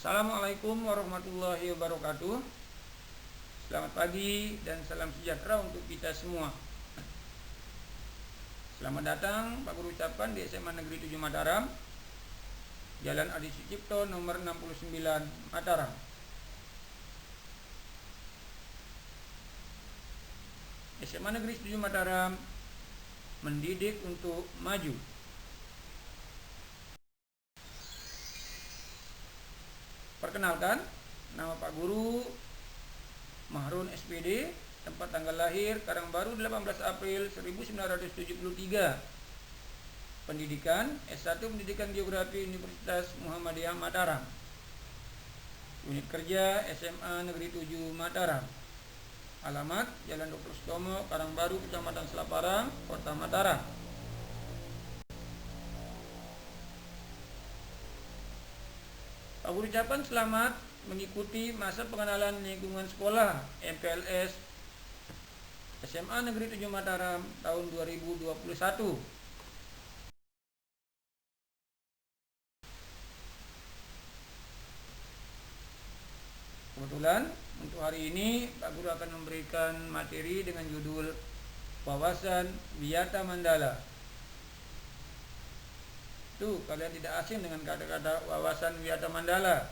Assalamualaikum warahmatullahi wabarakatuh. Selamat pagi dan salam sejahtera untuk kita semua. Selamat datang Pak Guru ucapkan di SMA Negeri 7 Mataram, Jalan Adi Sucipto nomor 69 Mataram. SMA Negeri 7 Mataram mendidik untuk maju. Perkenalkan, nama Pak Guru Mahrun SPD, tempat tanggal lahir Karangbaru 18 April 1973. Pendidikan S1 Pendidikan Geografi Universitas Muhammadiyah Mataram. Unit kerja SMA Negeri 7 Mataram. Alamat Jalan Dr. Sutomo, Karangbaru, Kecamatan Selaparang, Kota Mataram. Pak Guru ucapkan selamat mengikuti masa pengenalan lingkungan sekolah MPLS SMA Negeri 7 Mataram tahun 2021. Kebetulan untuk hari ini Pak Guru akan memberikan materi dengan judul Wawasan Wiyata Mandala. Tuh, kalian tidak asing dengan kata-kata wawasan wiyata mandala.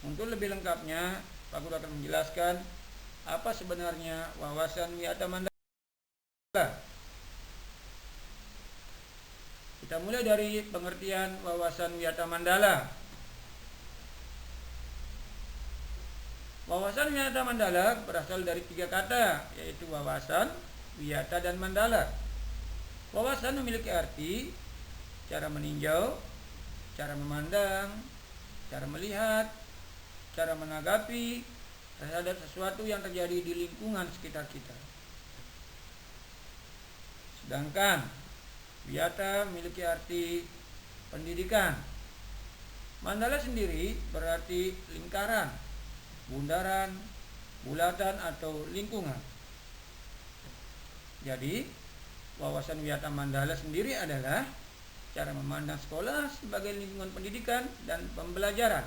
Untuk lebih lengkapnya, Pak Guru akan menjelaskan apa sebenarnya wawasan wiyata mandala. Kita mulai dari pengertian wawasan wiyata mandala. Wawasan wiyata mandala berasal dari 3 kata, yaitu wawasan, wiyata, dan mandala. Wawasan memiliki arti cara meninjau, cara memandang, cara melihat, cara menanggapi terhadap sesuatu yang terjadi di lingkungan sekitar kita. Sedangkan wiyata memiliki arti pendidikan. Mandala sendiri berarti lingkaran, bundaran, bulatan, atau lingkungan. Jadi, wawasan wiyata mandala sendiri adalah cara memandang sekolah sebagai lingkungan pendidikan dan pembelajaran.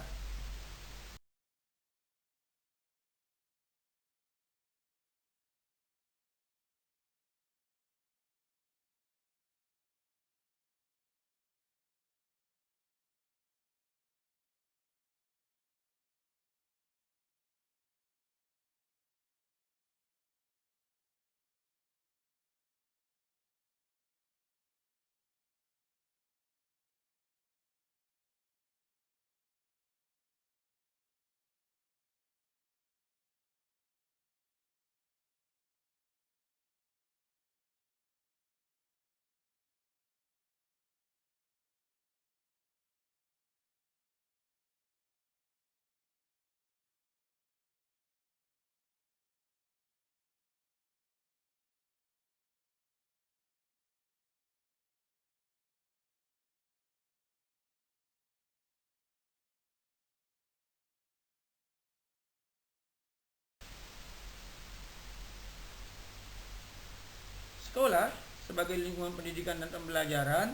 Sekolah sebagai lingkungan pendidikan dan pembelajaran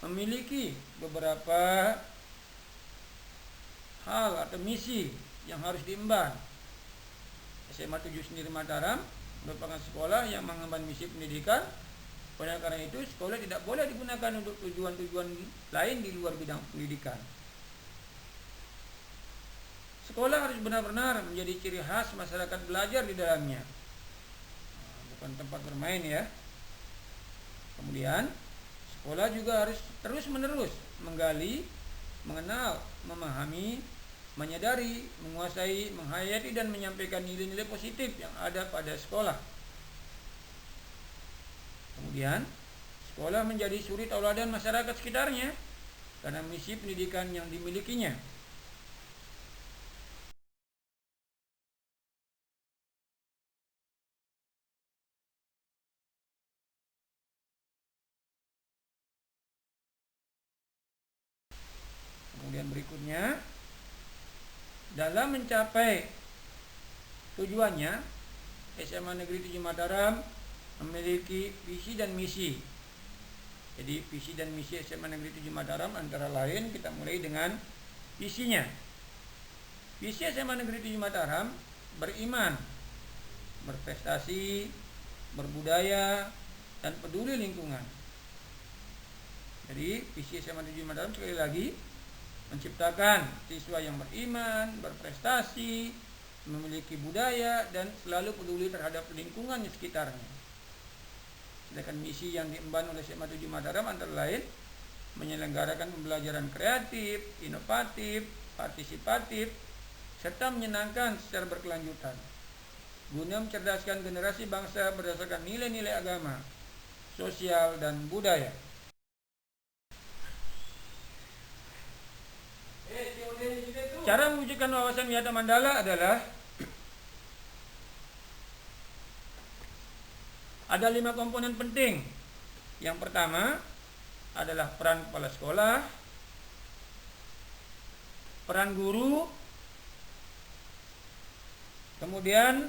memiliki beberapa hal atau misi yang harus diemban. SMA 7 sendiri Mataram merupakan sekolah yang mengemban misi pendidikan. Oleh karena itu, sekolah tidak boleh digunakan untuk tujuan-tujuan lain di luar bidang pendidikan. Sekolah harus benar-benar menjadi ciri khas masyarakat belajar di dalamnya, bukan tempat bermain ya. Kemudian, sekolah juga harus terus-menerus menggali, mengenal, memahami, menyadari, menguasai, menghayati, dan menyampaikan nilai-nilai positif yang ada pada sekolah. Kemudian, sekolah menjadi suri tauladan masyarakat sekitarnya karena misi pendidikan yang dimilikinya. Kemudian berikutnya, dalam mencapai tujuannya, SMA Negeri 7 Mataram memiliki visi dan misi. Jadi visi dan misi SMA Negeri 7 Mataram antara lain kita mulai dengan visinya. Visi SMA Negeri 7 Mataram beriman, berprestasi, berbudaya, dan peduli lingkungan. Jadi visi SMA 7 Mataram sekali lagi menciptakan siswa yang beriman, berprestasi, memiliki budaya, dan selalu peduli terhadap lingkungan di sekitarnya. Sedangkan misi yang diemban oleh SMA 7 Mataram antara lain menyelenggarakan pembelajaran kreatif, inovatif, partisipatif, serta menyenangkan secara berkelanjutan, guna mencerdaskan generasi bangsa berdasarkan nilai-nilai agama, sosial, dan budaya. Cara mewujudkan wawasan Wiyata Mandala adalah ada 5 komponen penting. Yang pertama adalah peran kepala sekolah, peran guru, kemudian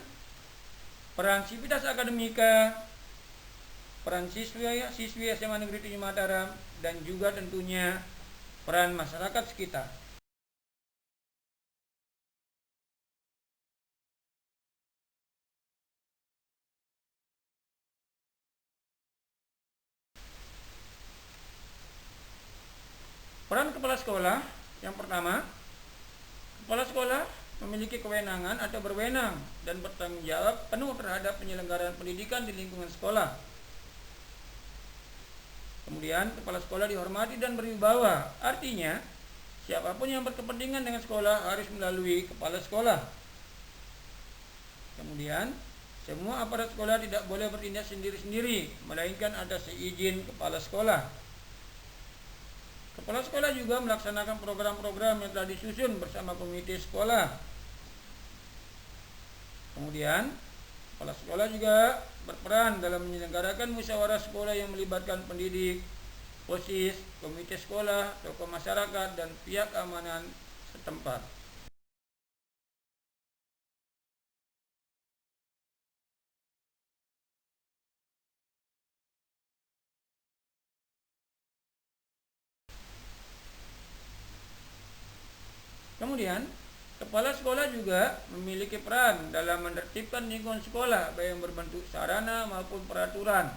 peran sivitas akademika, peran siswi SMA Negeri 7 Mataram, dan juga tentunya peran masyarakat sekitar. Peran kepala sekolah yang pertama, kepala sekolah memiliki kewenangan atau berwenang dan bertanggung jawab penuh terhadap penyelenggaraan pendidikan di lingkungan sekolah. Kemudian kepala sekolah dihormati dan berwibawa, artinya siapapun yang berkepentingan dengan sekolah harus melalui kepala sekolah. Kemudian semua aparat sekolah tidak boleh bertindak sendiri-sendiri, melainkan atas seizin kepala sekolah. Kepala sekolah juga melaksanakan program-program yang telah disusun bersama komite sekolah. Kemudian, kepala sekolah juga berperan dalam menyelenggarakan musyawarah sekolah yang melibatkan pendidik, OSIS, komite sekolah, tokoh masyarakat, dan pihak keamanan setempat. Kemudian, kepala sekolah juga memiliki peran dalam menertibkan lingkungan sekolah, baik yang berbentuk sarana maupun peraturan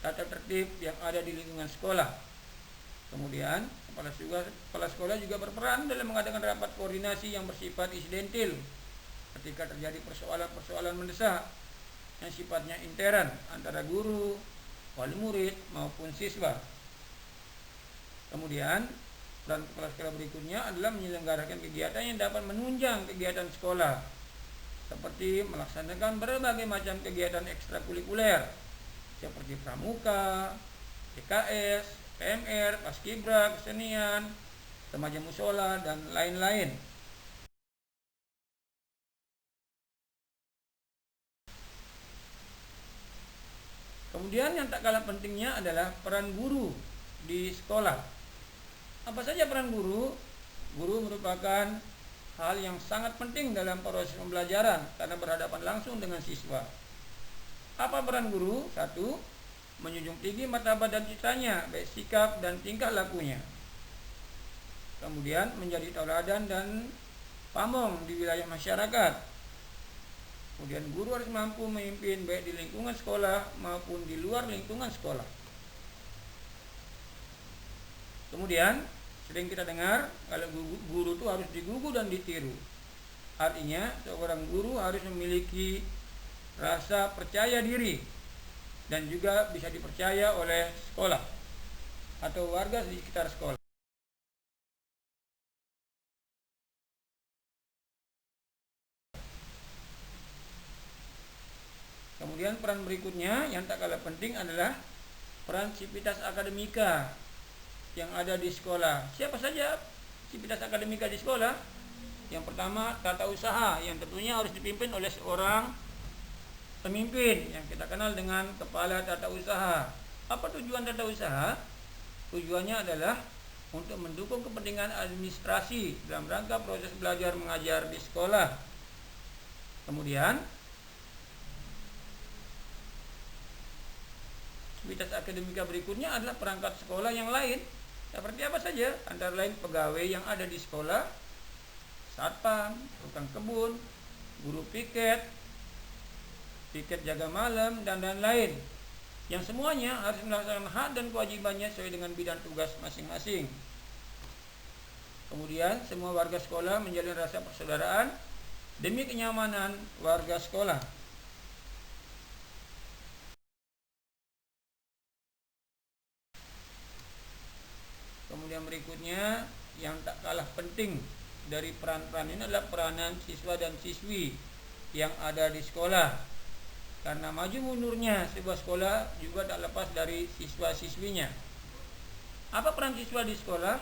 tata tertib yang ada di lingkungan sekolah. Kemudian, kepala sekolah juga berperan dalam mengadakan rapat koordinasi yang bersifat insidentil ketika terjadi persoalan-persoalan mendesak yang sifatnya intern antara guru, wali murid maupun siswa. Kemudian, peran kepala sekolah berikutnya adalah menyelenggarakan kegiatan yang dapat menunjang kegiatan sekolah, seperti melaksanakan berbagai macam kegiatan ekstrakurikuler seperti pramuka, PKS, PMR, paskibra, kesenian, remaja musola, dan lain-lain. Kemudian yang tak kalah pentingnya adalah peran guru di sekolah. Apa saja peran guru? Guru merupakan hal yang sangat penting dalam proses pembelajaran karena berhadapan langsung dengan siswa. Apa peran guru? 1. Menjunjung tinggi martabat dan citranya, baik sikap dan tingkah lakunya. Kemudian menjadi tauladan dan pamong di wilayah masyarakat. Kemudian guru harus mampu memimpin baik di lingkungan sekolah maupun di luar lingkungan sekolah. Kemudian sering kita dengar kalau guru itu harus digugu dan ditiru. Artinya seorang guru harus memiliki rasa percaya diri dan juga bisa dipercaya oleh sekolah atau warga di sekitar sekolah. Kemudian peran berikutnya yang tak kalah penting adalah peran sivitas akademika yang ada di sekolah. Siapa saja sivitas akademika di sekolah? Yang pertama, tata usaha yang tentunya harus dipimpin oleh seorang pemimpin yang kita kenal dengan kepala tata usaha. Apa tujuan tata usaha? Tujuannya adalah untuk mendukung kepentingan administrasi dalam rangka proses belajar mengajar di sekolah. Kemudian, sivitas akademika berikutnya adalah perangkat sekolah yang lain. Seperti apa saja? Antara lain pegawai yang ada di sekolah, satpam, tukang kebun, guru piket jaga malam, dan lain-lain, yang semuanya harus melaksanakan hak dan kewajibannya sesuai dengan bidang tugas masing-masing. Kemudian semua warga sekolah menjalin rasa persaudaraan demi kenyamanan warga sekolah. Kemudian berikutnya yang tak kalah penting dari peran-peran ini adalah peranan siswa dan siswi yang ada di sekolah. Karena maju mundurnya sebuah sekolah juga tak lepas dari siswa-siswinya. Apa peran siswa di sekolah?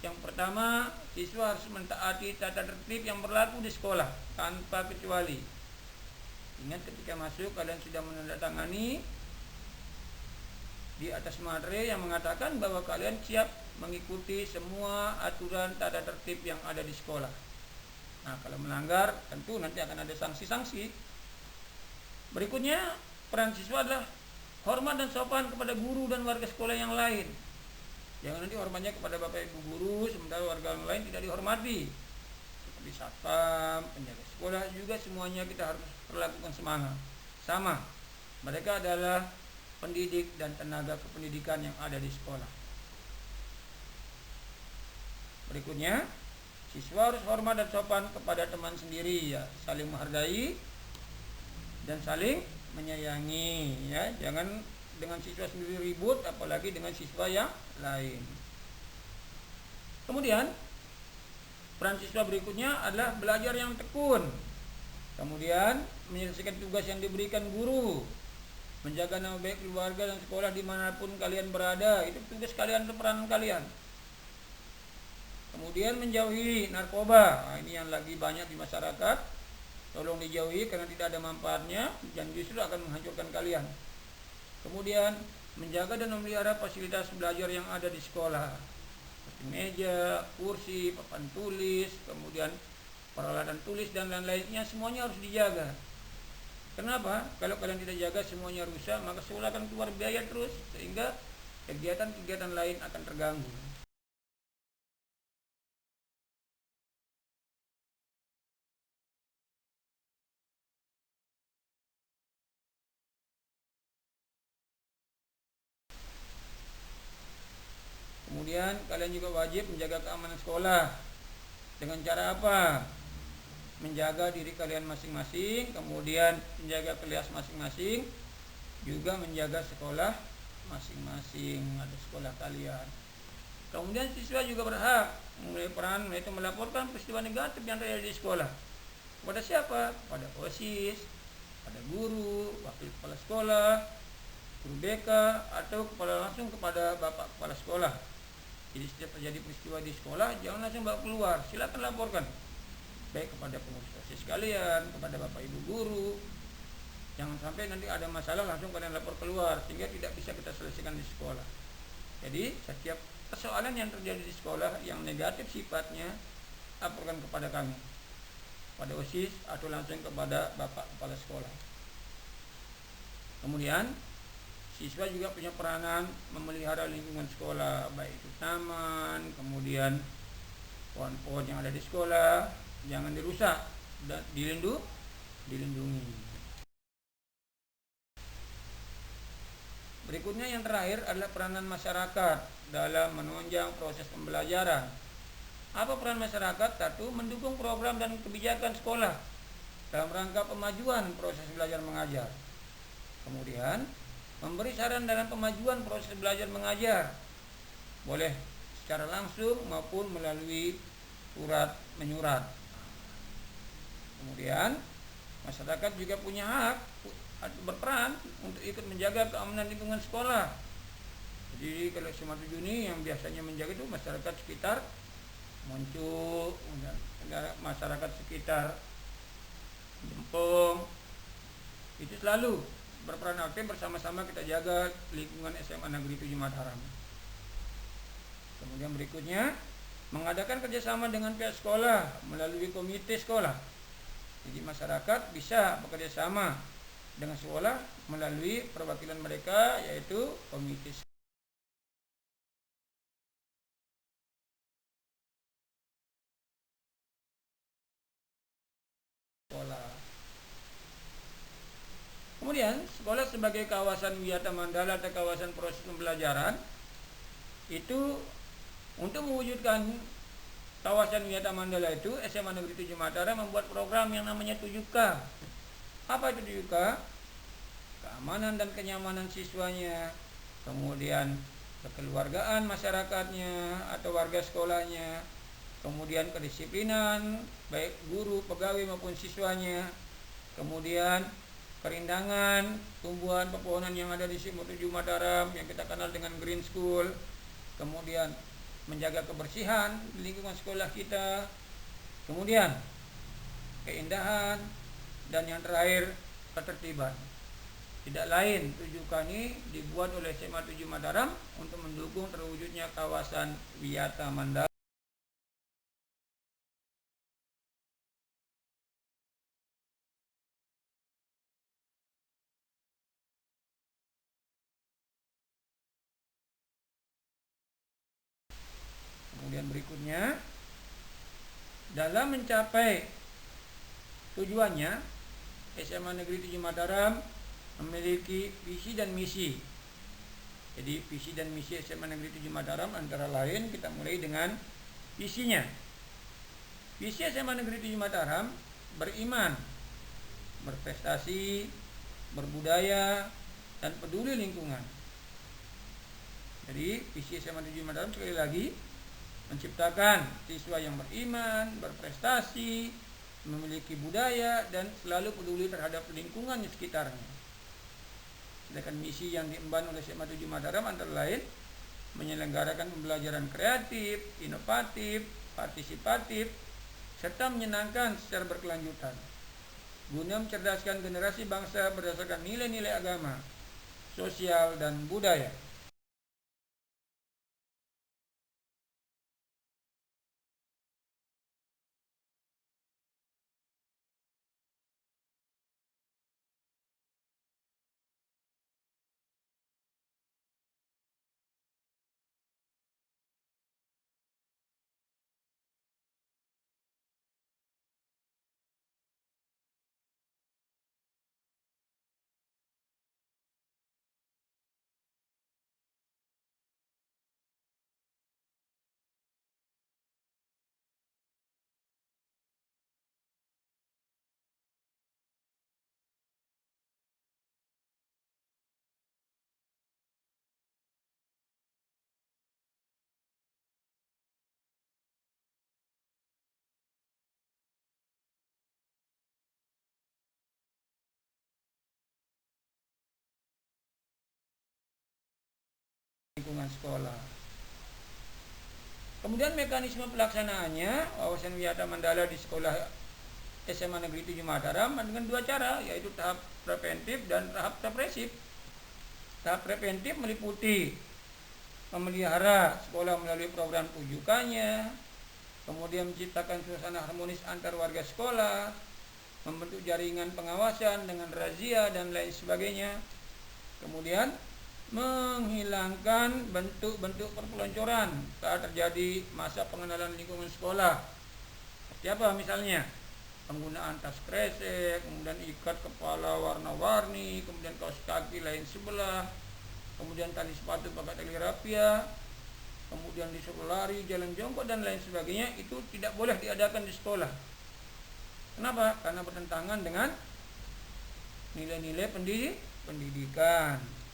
Yang pertama, siswa harus mentaati tata tertib yang berlaku di sekolah tanpa kecuali. Ingat ketika masuk kalian sudah menandatangani di atas materai yang mengatakan bahwa kalian siap mengikuti semua aturan tata tertib yang ada di sekolah. Nah, kalau melanggar tentu nanti akan ada sanksi-sanksi. Berikutnya, peran siswa adalah hormat dan sopan kepada guru dan warga sekolah yang lain. Jangan nanti hormatnya kepada bapak ibu guru sementara warga yang lain tidak dihormati. Seperti satpam, penjaga sekolah juga semuanya kita harus perlakukan sama. Mereka adalah pendidik dan tenaga kependidikan yang ada di sekolah. Berikutnya, siswa harus hormat dan sopan kepada teman sendiri, ya, saling menghargai dan saling menyayangi, ya. Jangan dengan siswa sendiri ribut, apalagi dengan siswa yang lain. Kemudian peran siswa berikutnya adalah belajar yang tekun. Kemudian menyelesaikan tugas yang diberikan guru, menjaga nama baik keluarga dan sekolah dimanapun kalian berada. Itu tugas kalian, itu peranan kalian. Kemudian menjauhi narkoba. Nah, ini yang lagi banyak di masyarakat. Tolong dijauhi karena tidak ada manfaatnya dan justru akan menghancurkan kalian. Kemudian menjaga dan memelihara fasilitas belajar yang ada di sekolah, seperti meja, kursi, papan tulis, kemudian peralatan tulis dan lain-lainnya, semuanya harus dijaga. Kenapa? Kalau kalian tidak jaga semuanya rusak, maka sekolah akan keluar biaya terus, sehingga kegiatan-kegiatan lain akan terganggu. Kemudian kalian juga wajib menjaga keamanan sekolah. Dengan cara apa? Menjaga diri kalian masing-masing, kemudian menjaga kelas masing-masing, juga menjaga sekolah masing-masing, ada sekolah kalian. Kemudian siswa juga berhak memiliki peran, yaitu melaporkan peristiwa negatif yang terjadi di sekolah. Kepada siapa? Pada OSIS, pada guru, wakil kepala sekolah, guru BK, atau langsung kepada bapak kepala sekolah. Jadi setiap terjadi peristiwa di sekolah, jangan langsung bawa keluar, silakan laporkan, baik kepada pengurus OSIS kalian, kepada bapak ibu guru. Jangan sampai nanti ada masalah langsung kalian lapor keluar, sehingga tidak bisa kita selesaikan di sekolah. Jadi setiap persoalan yang terjadi di sekolah yang negatif sifatnya, laporkan kepada kami, pada OSIS, atau langsung kepada bapak kepala sekolah. Kemudian siswa juga punya peranan memelihara lingkungan sekolah, baik itu taman, kemudian pohon-pohon yang ada di sekolah jangan dirusak dan dilindungi. Berikutnya yang terakhir adalah peranan masyarakat dalam menunjang proses pembelajaran. Apa peran masyarakat? Satu, mendukung program dan kebijakan sekolah dalam rangka pemajuan proses belajar mengajar. Kemudian memberi saran dalam pemajuan proses belajar mengajar, boleh secara langsung maupun melalui surat menyurat. Kemudian masyarakat juga punya hak berperan untuk ikut menjaga keamanan lingkungan sekolah. Jadi kalau Sumatera Juni yang biasanya menjaga itu masyarakat sekitar Muncul, masyarakat sekitar Jempong, itu selalu berperan aktif bersama-sama kita jaga lingkungan SMA Negeri 7 Mataram. Kemudian berikutnya mengadakan kerjasama dengan pihak sekolah melalui komite sekolah. Jadi masyarakat bisa bekerja sama dengan sekolah melalui perwakilan mereka, yaitu komite sekolah. sekolah. Kemudian sekolah sebagai kawasan wisata mandala atau kawasan proses pembelajaran itu, untuk mewujudkan kawasan wisata mandala itu, SMA Negeri 7 Mataram membuat program yang namanya 7K. Apa itu 7K? Keamanan dan kenyamanan siswanya, kemudian kekeluargaan masyarakatnya atau warga sekolahnya, kemudian kedisiplinan baik guru, pegawai maupun siswanya, kemudian kerindangan tumbuhan pepohonan yang ada di SMA 7 Mataram yang kita kenal dengan Green School, kemudian menjaga kebersihan di lingkungan sekolah kita, kemudian keindahan, dan yang terakhir ketertiban. Tidak lain 7K ini dibuat oleh SMA 7 Mataram untuk mendukung terwujudnya kawasan wisata mandala. Kemudian berikutnya, dalam mencapai tujuannya, SMA Negeri 7 Mataram memiliki visi dan misi. Jadi visi dan misi SMA Negeri 7 Mataram antara lain, kita mulai dengan visinya. Visi SMA Negeri 7 Mataram: beriman, berprestasi, berbudaya, dan peduli lingkungan. Jadi visi SMA 7 Mataram sekali lagi menciptakan siswa yang beriman, berprestasi, memiliki budaya, dan selalu peduli terhadap lingkungan di sekitarnya. Sedangkan misi yang diemban oleh SMA 7 Mataram antara lain menyelenggarakan pembelajaran kreatif, inovatif, partisipatif, serta menyenangkan secara berkelanjutan, guna mencerdaskan generasi bangsa berdasarkan nilai-nilai agama, sosial, dan budaya. Lingkungan sekolah. Kemudian mekanisme pelaksanaannya, wawasan wisata mandala di sekolah SMA Negeri 7 Mataram dengan dua cara, yaitu tahap preventif dan tahap represif. Tahap preventif meliputi memelihara sekolah melalui program 7K-nya, kemudian menciptakan suasana harmonis antar warga sekolah, membentuk jaringan pengawasan dengan razia dan lain sebagainya. Kemudian menghilangkan bentuk-bentuk perpeloncoran saat terjadi masa pengenalan lingkungan sekolah. Seperti apa misalnya? Penggunaan tas kresek, kemudian ikat kepala warna-warni, kemudian kaos kaki lain sebelah, kemudian tali sepatu pakai tali rapia, kemudian disuruh lari, jalan jongkok, dan lain sebagainya. Itu tidak boleh diadakan di sekolah. Kenapa? Karena bertentangan dengan nilai-nilai pendidikan.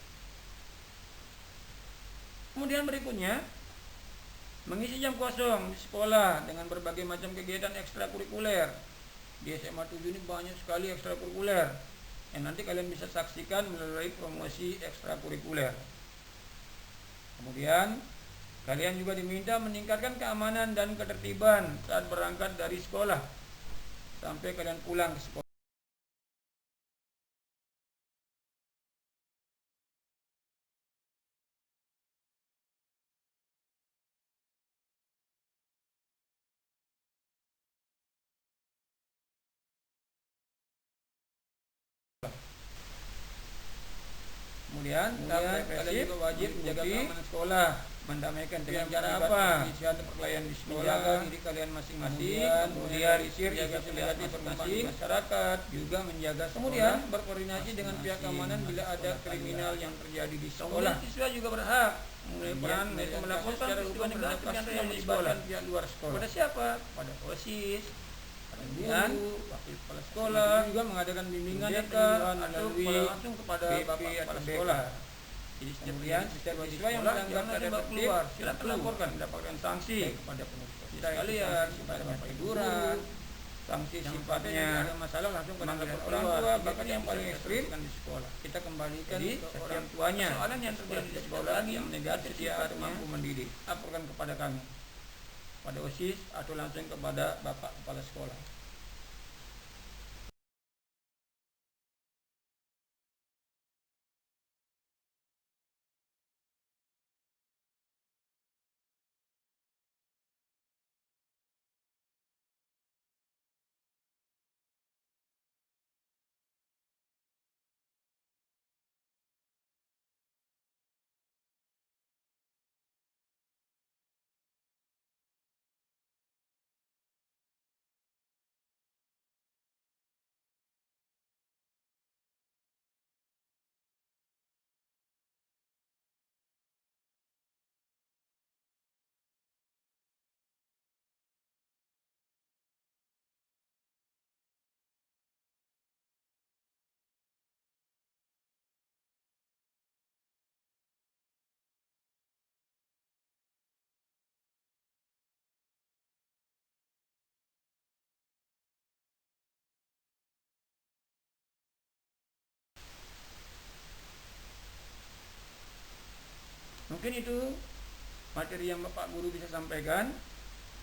Kemudian berikutnya, mengisi jam kosong di sekolah dengan berbagai macam kegiatan ekstrakurikuler. Di SMA 7 ini banyak sekali ekstrakurikuler yang nanti kalian bisa saksikan melalui promosi ekstrakurikuler. Kemudian kalian juga diminta meningkatkan keamanan dan ketertiban saat berangkat dari sekolah sampai kalian pulang ke sekolah. Kemudian kalian juga wajib menjaga keamanan sekolah mendamaikan dengan cara apa? Pengisian perkelahian di sekolah, menjaga diri kalian masing-masing, kemudian menjaga negatif masing masyarakat, juga menjaga sekolah, kemudian berkoordinasi dengan pihak keamanan bila ada kriminal yang terjadi di sekolah. Siswa juga berhak peran itu melakukan secara hukum terhadap kasus yang melibatkan pihak luar sekolah. Pada siapa? Pada OSIS, kemudian wakil kepala sekolah, juga mengadakan bimbingan dan penyuluhan langsung kepada bapak kepala sekolah. Jadi kemudian setiap siswa yang melanggar kode tertib silakan laporkan, mendapatkan sanksi kepada pengurus sekalian, kepada bapak ibu guru. Sanksi sifatnya ada masalah langsung menanggapi orang tua, bahkan yang paling ekstrim di sekolah kita kembalikan ke orang tuanya. Soalan yang terjadi di sekolah yang negatif dia mampu mendidik, laporkan kepada kami, pada OSIS atau langsung kepada bapak kepala sekolah. Mungkin itu materi yang Bapak Guru bisa sampaikan.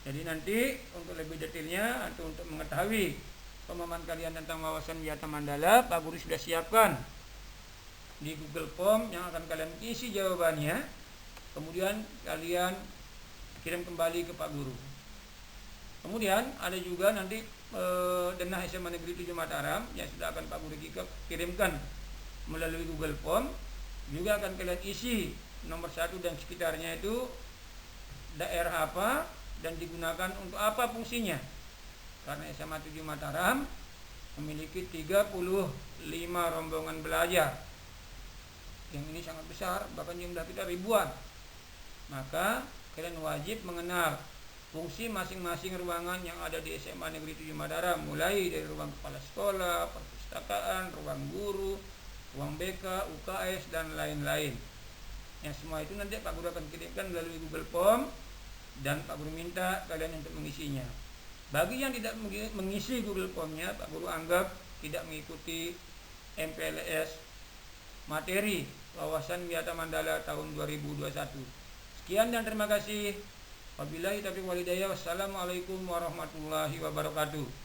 Jadi nanti untuk lebih detailnya atau untuk mengetahui pemahaman kalian tentang wawasan Wiyata Mandala, Pak Guru sudah siapkan di Google Form yang akan kalian isi jawabannya. Kemudian kalian kirim kembali ke Pak Guru. Kemudian ada juga nanti denah SMA Negeri 7 Mataram yang sudah akan Pak Guru kirimkan melalui Google Form. Juga akan kalian isi nomor 1 dan sekitarnya itu daerah apa dan digunakan untuk apa fungsinya. Karena SMA 7 Mataram memiliki 35 rombongan belajar. Yang ini sangat besar, bahkan jumlah kita ribuan. Maka kalian wajib mengenal fungsi masing-masing ruangan yang ada di SMA Negeri 7 Mataram, mulai dari ruang kepala sekolah, perpustakaan, ruang guru, ruang BK, UKS dan lain-lain. Yang semua itu nanti Pak Guru akan kirimkan melalui Google Form dan Pak Guru minta kalian untuk mengisinya. Bagi yang tidak mengisi Google Formnya, Pak Guru anggap tidak mengikuti MPLS materi wawasan Wiyata Mandala tahun 2021. Sekian dan terima kasih. Wabillahi taufiq wal hidayah. Wassalamualaikum warahmatullahi wabarakatuh.